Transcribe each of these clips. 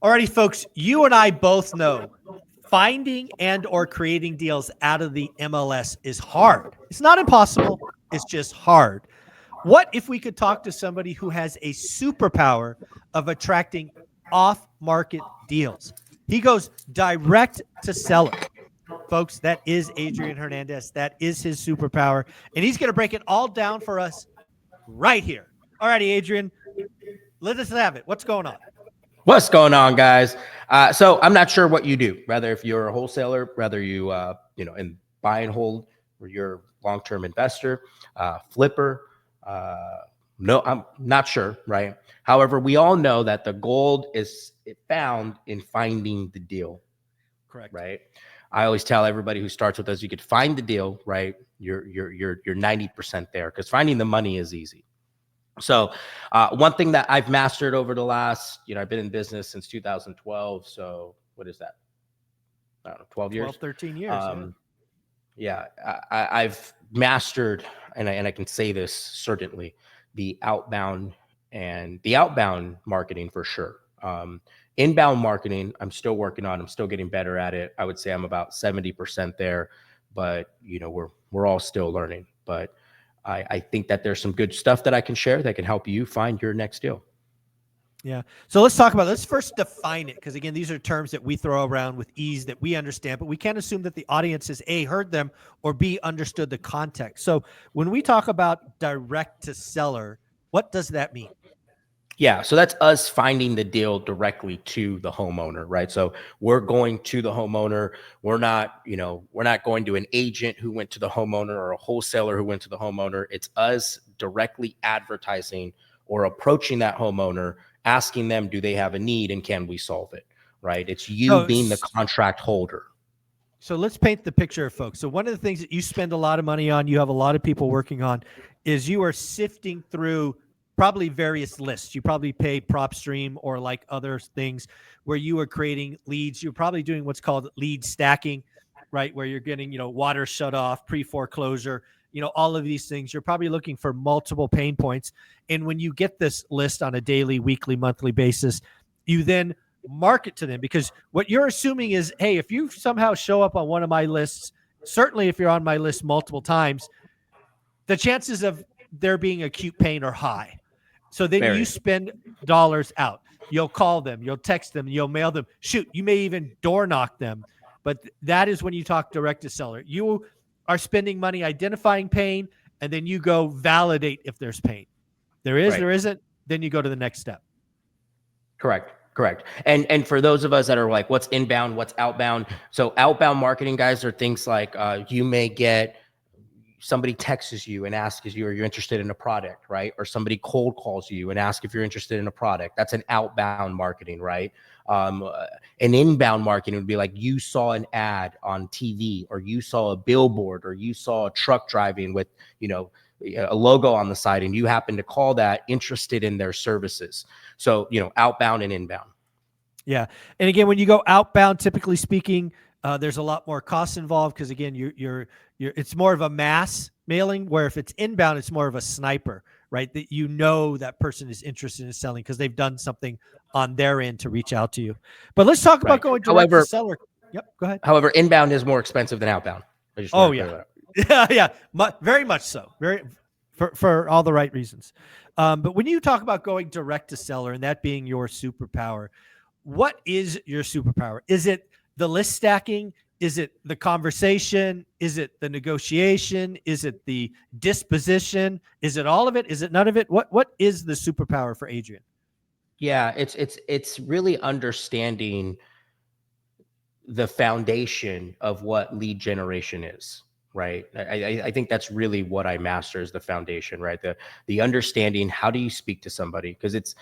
Alrighty, folks, you and I both know finding and or creating deals out of the MLS is hard. It's not impossible. It's just hard. What if we could talk to somebody who has a superpower of attracting off-market deals? He goes direct to seller. Folks, that is Adrian Hernandez. That is his superpower. And he's going to break it all down for us right here. Alrighty, Adrian, let us have it. What's going on? What's going on, guys? So I'm not sure what you do, whether if you're a wholesaler, whether you, in buy and hold, or you're long-term investor, flipper. No, I'm not sure, right? However, we all know that the gold is found in finding the deal. Correct. Right. I always tell everybody who starts with us, you could find the deal, right? You're 90% there, because finding the money is easy. So one thing that I've mastered over the last, I've been in business since 2012. So what is that? I don't know, 12 years? 13 years. I've mastered, and I can say this certainly, the outbound marketing for sure. Inbound marketing, I'm still working on. I'm still getting better at it. I would say I'm about 70% there, but we're all still learning. But I think that there's some good stuff that I can share that can help you find your next deal. Yeah. So let's first define it. Because again, these are terms that we throw around with ease that we understand, but we can't assume that the audience has A, heard them, or B, understood the context. So when we talk about direct to seller, what does that mean? Yeah, so that's us finding the deal directly to the homeowner, right? So we're going to the homeowner. We're not going to an agent who went to the homeowner or a wholesaler who went to the homeowner. It's us directly advertising or approaching that homeowner, asking them, do they have a need and can we solve it, right? It's you being the contract holder. So let's paint the picture, folks. So one of the things that you spend a lot of money on, you have a lot of people working on, is you are sifting through probably various lists. You probably pay PropStream or like other things where you are creating leads. You're probably doing what's called lead stacking, right? Where you're getting, water shut off, pre-foreclosure, all of these things. You're probably looking for multiple pain points. And when you get this list on a daily, weekly, monthly basis, you then market to them, because what you're assuming is, hey, if you somehow show up on one of my lists, certainly if you're on my list multiple times, the chances of there being acute pain are high. So then you spend dollars out. You'll call them, you'll text them, you'll mail them. Shoot, you may even door knock them. But that is when you talk direct to seller. You are spending money identifying pain, and then you go validate if there's pain. There is, there isn't, then you go to the next step. Correct. And for those of us that are like, what's inbound, what's outbound? So outbound marketing, guys, are things like you may get somebody texts you and asks you, are you interested in a product, right? Or somebody cold calls you and asks if you're interested in a product. That's an outbound marketing, right? An inbound marketing would be like you saw an ad on TV, or you saw a billboard, or you saw a truck driving with, a logo on the side, and you happen to call that interested in their services. So, outbound and inbound. Yeah. And again, when you go outbound, typically speaking, there's a lot more costs involved, because again, it's more of a mass mailing, where if it's inbound, it's more of a sniper, right? That that person is interested in selling because they've done something on their end to reach out to you. But let's talk about going direct to seller. Yep, go ahead. However, inbound is more expensive than outbound. Yeah, very much so. For all the right reasons. But when you talk about going direct to seller and that being your superpower, what is your superpower? Is it the list stacking? Is it the conversation? Is it the negotiation? Is it the disposition? Is it all of it? Is it none of it? What is the superpower for Adrian? Yeah, it's really understanding the foundation of what lead generation is, right? I think that's really what I master, is the foundation, right? The understanding, how do you speak to somebody? Because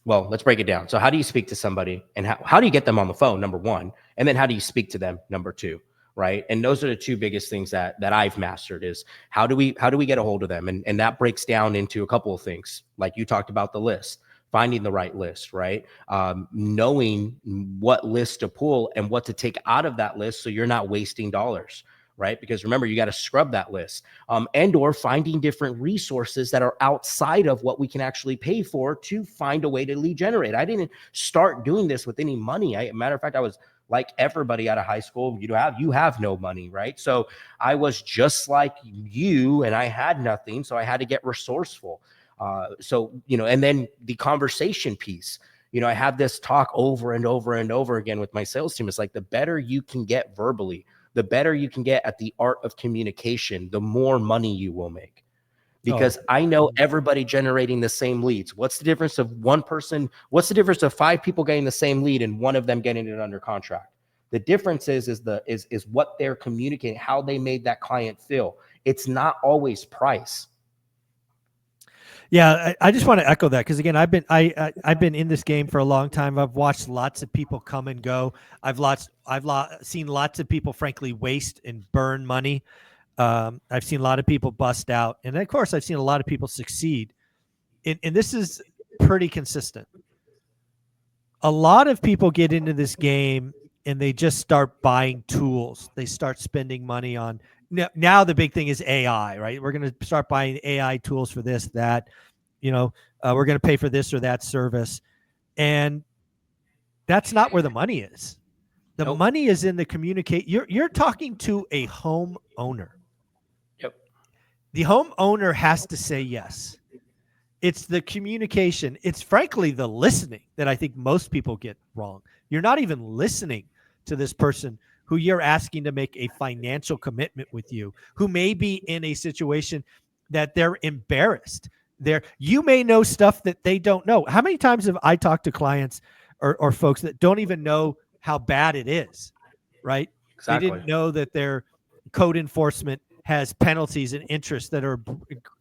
well, let's break it down. So how do you speak to somebody, and how do you get them on the phone, number one? And then how do you speak to them, number two, right? And those are the two biggest things that I've mastered, is how do we get a hold of them? And that breaks down into a couple of things. Like you talked about the list, finding the right list, right? Knowing what list to pull and what to take out of that list, so you're not wasting dollars, right? Because remember, you got to scrub that list, and or finding different resources that are outside of what we can actually pay for to find a way to lead generate. I didn't start doing this with any money. Matter of fact, I was like everybody out of high school. You have no money, right? So I was just like you, and I had nothing, so I had to get resourceful. And then the conversation piece. I have this talk over and over and over again with my sales team. It's like, the better you can get verbally, the better you can get at the art of communication, the more money you will make. Because I know everybody generating the same leads. What's the difference of one person? What's the difference of 5 people getting the same lead and one of them getting it under contract? The difference is what they're communicating, how they made that client feel. It's not always price. Yeah, I just want to echo that, because again, I've been in this game for a long time. I've watched lots of people come and go. I've seen lots of people, frankly, waste and burn money. I've seen a lot of people bust out, and of course, I've seen a lot of people succeed. And this is pretty consistent. A lot of people get into this game and they just start buying tools. They start spending money on. Now the big thing is AI, right? We're going to start buying AI tools for this, that, we're going to pay for this or that service. And that's not where the money is. The money is in the communicate. You're talking to a home owner. Yep. The home owner has to say yes. It's the communication. It's frankly the listening that I think most people get wrong. You're not even listening to this person who you're asking to make a financial commitment with you, who may be in a situation that they're embarrassed. You may know stuff that they don't know. How many times have I talked to clients or folks that don't even know how bad it is, right? Exactly. They didn't know that their code enforcement has penalties and interest that are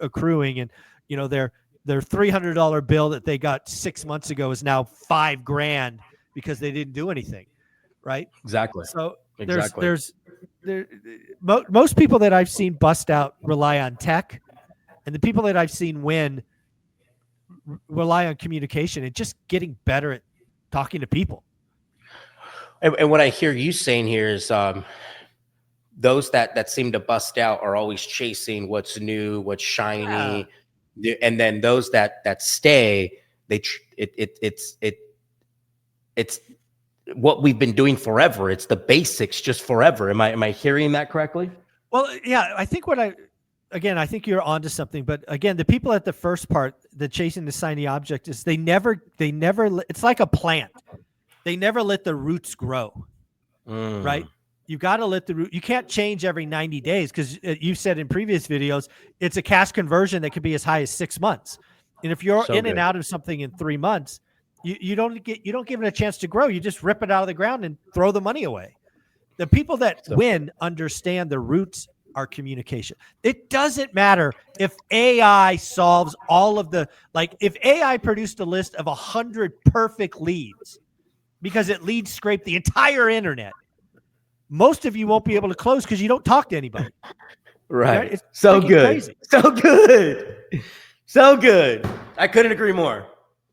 accruing, and their $300 bill that they got 6 months ago is now $5,000 because they didn't do anything, right? Exactly. So Exactly. most people that I've seen bust out rely on tech, and the people that I've seen win rely on communication and just getting better at talking to people. And what I hear you saying here is those that seem to bust out are always chasing what's new, what's shiny, and then those that stay, it's what we've been doing forever. It's the basics, just forever. Am I hearing that correctly? Well, yeah, I think I think you're onto something. But again, the people at the first part, the chasing the shiny object, is they never. It's like a plant. They never let the roots grow, right? You got to let the root. You can't change every 90 days, because you said in previous videos, it's a cash conversion that could be as high as 6 months. And if you're and out of something in 3 months, you don't give it a chance to grow. You just rip it out of the ground and throw the money away. The people that win understand the roots are communication. It doesn't matter if AI solves all of if AI produced a list of 100 perfect leads because it lead scraped the entire internet, most of you won't be able to close because you don't talk to anybody. Right. It's so good. Crazy. So good. So good. I couldn't agree more.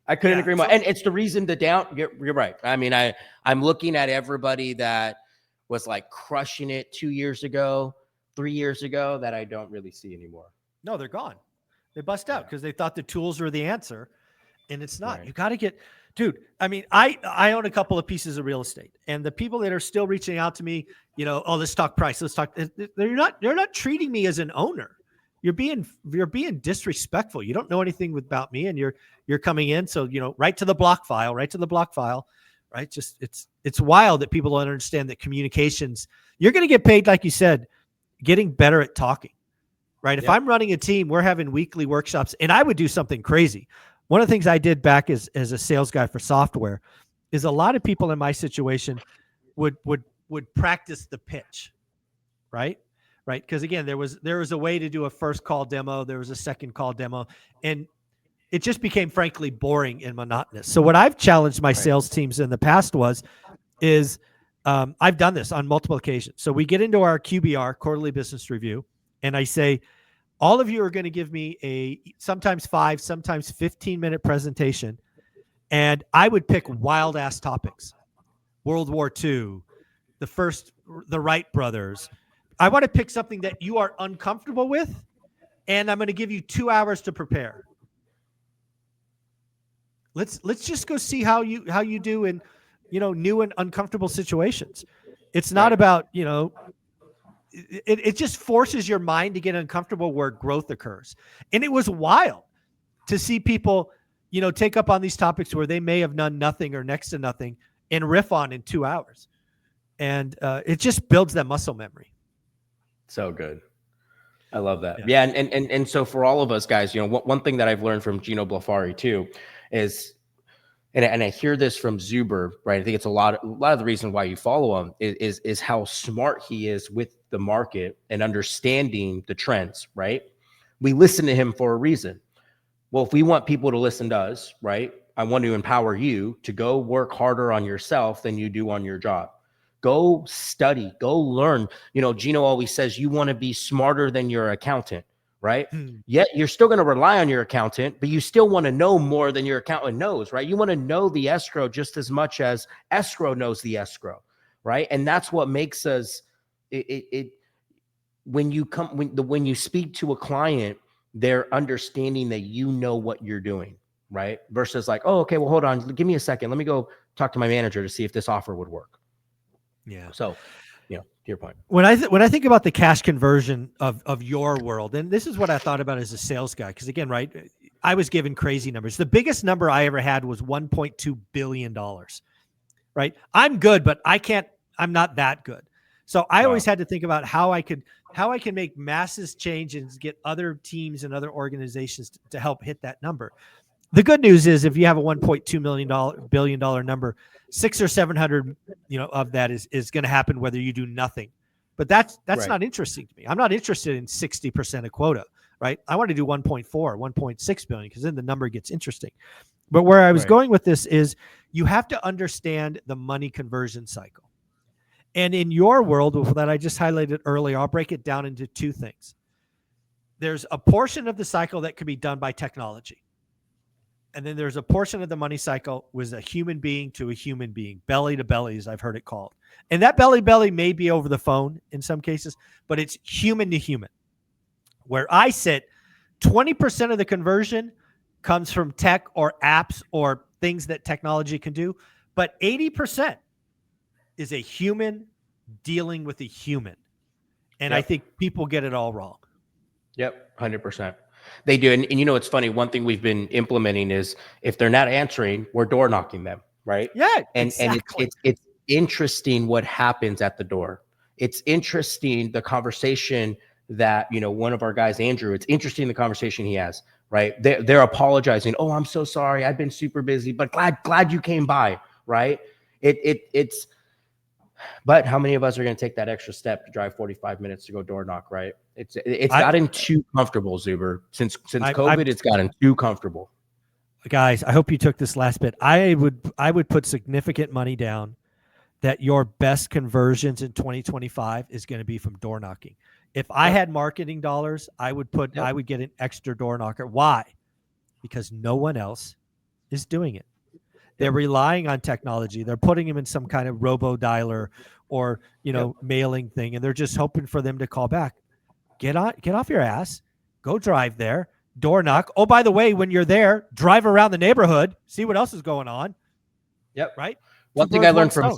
Agree more. And it's the reason you're right. I mean, I'm looking at everybody that was like crushing it 2 years ago, 3 years ago, that I don't really see anymore. No, they're gone. They bust out because they thought the tools were the answer, and it's not. Right. You got to get, dude. I mean, I own a couple of pieces of real estate, and the people that are still reaching out to me, let's talk price. Let's talk. They're not treating me as an owner. You're being disrespectful. You don't know anything about me, and you're coming in. So right to the block file. Right. Just it's wild that people don't understand that communications. You're going to get paid, like you said, getting better at talking. Right. If I'm running a team, we're having weekly workshops, and I would do something crazy. One of the things I did back as a sales guy for software is a lot of people in my situation would practice the pitch. Right. Because again, there was a way to do a first call demo. There was a second call demo, and it just became frankly boring and monotonous. So what I've challenged my sales teams in the past is I've done this on multiple occasions. So we get into our QBR, quarterly business review, and I say, all of you are going to give me a sometimes 5, sometimes 15-minute presentation, and I would pick wild ass topics: World War II, the Wright brothers, I want to pick something that you are uncomfortable with, and I'm going to give you 2 hours to prepare. Let's just go see how you do in, new and uncomfortable situations. It's not Right. about, it just forces your mind to get uncomfortable where growth occurs. And it was wild to see people, take up on these topics where they may have done nothing or next to nothing and riff on in 2 hours. And it just builds that muscle memory. So good. I love that. Yeah. And so for all of us guys, one thing that I've learned from Gino Blafari too is, and I hear this from Zuber, right? I think it's a lot of the reason why you follow him is how smart he is with the market and understanding the trends, right? We listen to him for a reason. Well, if we want people to listen to us, right? I want to empower you to go work harder on yourself than you do on your job. Go study, go learn. Gino always says you want to be smarter than your accountant, right? Yet you're still going to rely on your accountant, but you still want to know more than your accountant knows, right? You want to know the escrow just as much as escrow knows the escrow, right? And that's what makes us when you speak to a client, they're understanding that you know what you're doing, right? Versus like, oh, okay, well, hold on, give me a second. Let me go talk to my manager to see if this offer would work. Yeah. So, to your point. When I think about the cash conversion of your world, and this is what I thought about as a sales guy, because again, right, I was given crazy numbers. The biggest number I ever had was $1.2 billion, right? I'm good, but I'm not that good. So I always had to think about how I can make massive change and get other teams and other organizations to help hit that number. The good news is if you have a $1.2 billion number, 600 or 700, of that is going to happen whether you do nothing. But that's Right. not interesting to me. I'm not interested in 60% of quota, right? I want to do 1.4, 1.6 billion because then the number gets interesting. But where I was going with this is you have to understand the money conversion cycle. And in your world that I just highlighted earlier, I'll break it down into two things. There's a portion of the cycle that could be done by technology. And then there's a portion of the money cycle was a human being to a human being, belly to belly, as I've heard it called. And that belly may be over the phone in some cases, but it's human to human. Where I sit, 20% of the conversion comes from tech or apps or things that technology can do, but 80% is a human dealing with a human. And I think people get it all wrong. Yep, 100%. They do. And it's funny. One thing we've been implementing is if they're not answering, we're door knocking them, right? Yeah, exactly. And it's interesting what happens at the door. It's interesting the conversation that, one of our guys, Andrew, it's interesting the conversation he has, right? They're apologizing. Oh, I'm so sorry. I've been super busy, but glad you came by, right? But how many of us are going to take that extra step to drive 45 minutes to go door knock, right? It's gotten too comfortable, Zuber. Since COVID, it's gotten too comfortable. Guys, I hope you took this last bit. I would put significant money down that your best conversions in 2025 is going to be from door knocking. If I had marketing dollars, I would get an extra door knocker. Why? Because no one else is doing it. They're relying on technology. They're putting them in some kind of robo dialer or, mailing thing. And they're just hoping for them to call back. Get off your ass, go drive there, door knock. Oh, by the way, when you're there, drive around the neighborhood, see what else is going on. Yep. Right. One thing I learned from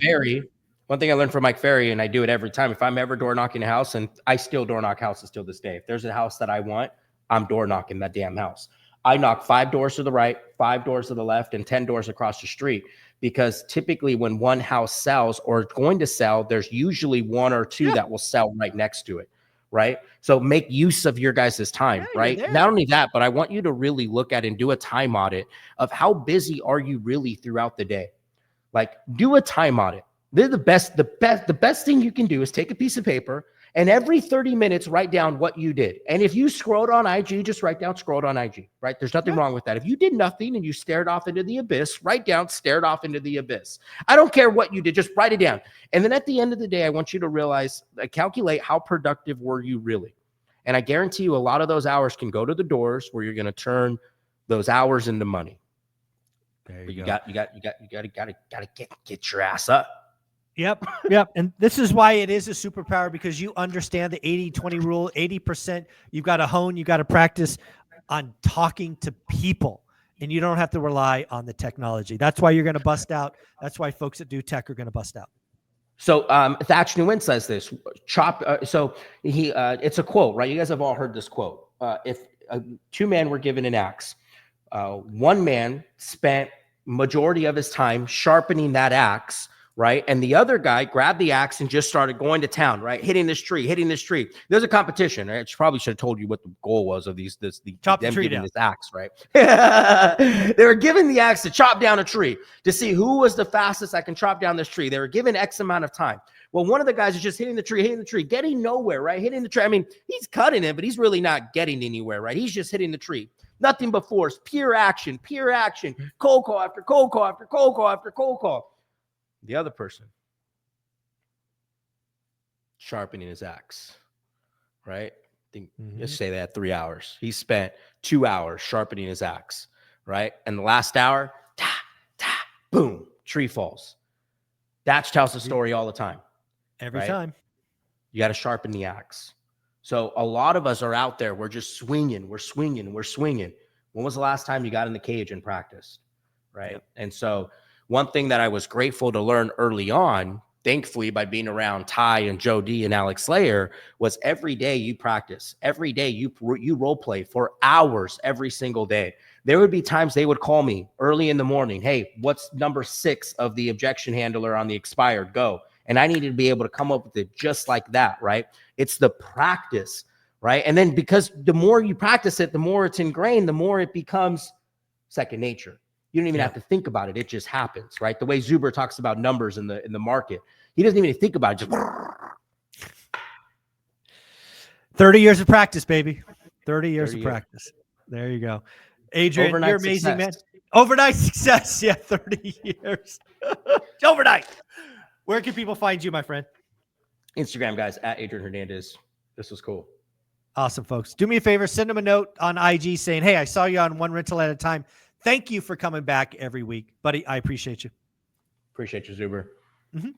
Mike Ferry, and I do it every time. If I'm ever door knocking a house, and I still door knock houses till this day. If there's a house that I want, I'm door knocking that damn house. I knock 5 doors to the right, 5 doors to the left, and 10 doors across the street. Because typically when one house sells or is going to sell, there's usually 1 or 2 that will sell right next to it. Right. So make use of your guys' time, right? Not only that, but I want you to really look at and do a time audit of how busy are you really throughout the day? Like do a time audit. They're the best thing you can do is take a piece of paper and every 30 minutes, write down what you did. And if you scrolled on IG, just write down, scrolled on IG, right? There's nothing wrong with that. If you did nothing and you stared off into the abyss, write down, stared off into the abyss. I don't care what you did, just write it down. And then at the end of the day, I want you to realize, calculate how productive were you really? And I guarantee you a lot of those hours can go to the doors where you're going to turn those hours into money. There you got to get your ass up. Yep. Yep. And this is why it is a superpower, because you understand the 80-20 rule. 80%, you've got to hone, you got to practice on talking to people, and you don't have to rely on the technology. That's why you're going to bust out. That's why folks that do tech are going to bust out. So Thatch Nguyen says this. It's a quote, right? You guys have all heard this quote. If two men were given an axe, one man spent majority of his time sharpening that axe, right? And the other guy grabbed the axe and just started going to town, right? Hitting this tree. There's a competition. Right? I probably should have told you what the goal was of Chop the tree down. This axe, right? They were given the axe to chop down a tree to see who was the fastest that can chop down this tree. They were given X amount of time. Well, one of the guys is just hitting the tree, getting nowhere, right? Hitting the tree. I mean, he's cutting it, but he's really not getting anywhere, right? He's just hitting the tree. Nothing but force, pure action, cold call after cold call after cold call after cold call. The other person sharpening his axe, right? Let's say they had 3 hours. He spent 2 hours sharpening his axe, right? And the last hour, boom, tree falls. Thatch tells the story all the time. Every time. You got to sharpen the axe. So a lot of us are out there. We're just swinging. We're swinging. When was the last time you got in the cage and practiced? Right. Yep. And so one thing that I was grateful to learn early on, thankfully, by being around Ty and Joe D and Alex Slayer, was every day you practice. Every day you role play for hours every single day. There would be times they would call me early in the morning. Hey, what's number 6 of the objection handler on the expired? Go. And I needed to be able to come up with it just like that, right? It's the practice, right? And then because the more you practice it, the more it's ingrained, the more it becomes second nature. You don't even have to think about it. It just happens, right? The way Zuber talks about numbers in the market, he doesn't even think about it. Just 30 years of practice, baby. 30 years of practice. There you go. Adrian, Overnight you're amazing, success. man. Overnight success. Yeah, 30 years. Overnight. Where can people find you, my friend? Instagram, guys, at Adrian Hernandez. This was cool. Awesome, folks. Do me a favor. Send them a note on IG saying, hey, I saw you on One Rental at a Time. Thank you for coming back every week. Buddy, I appreciate you. Appreciate you, Zuber.